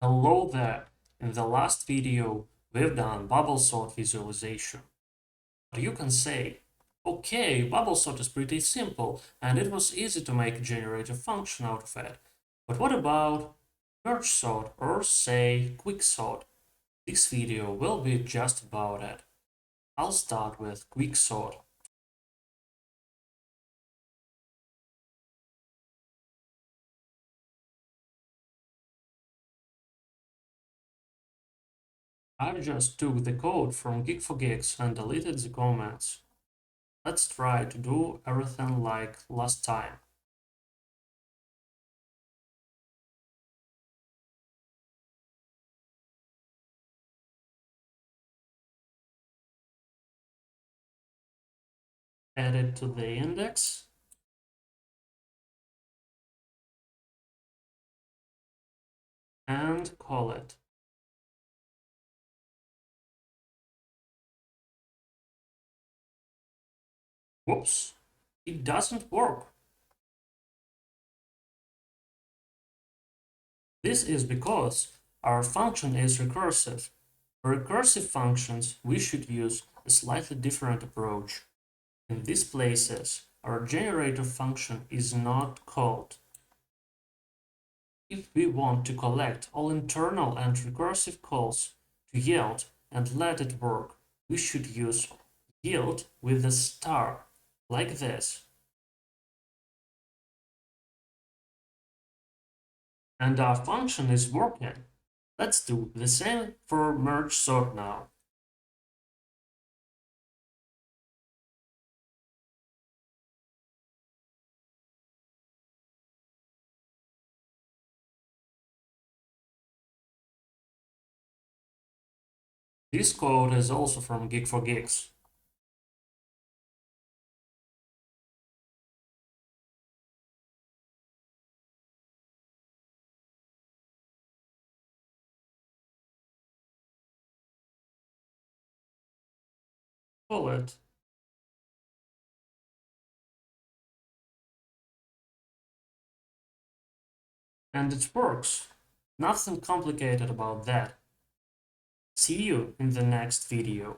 Hello there! In the last video, we've done bubble sort visualization. But you can say, okay, bubble sort is pretty simple, and it was easy to make a generative function out of it. But what about merge sort, or say QuickSort? This video will be just about it. I'll start with QuickSort. I just took the code from Geek4Geeks and deleted the comments. Let's try to do everything like last time. Add it to the index, and call it. Whoops, it doesn't work. This is because our function is recursive. For recursive functions, we should use a slightly different approach. In these places, our generator function is not called. If we want to collect all internal and recursive calls to yield and let it work, we should use yield with a star, like this. And our function is working. Let's do the same for merge sort now. This code is also from Geek4Geeks. Call it. And it works. Nothing complicated about that. See you in the next video.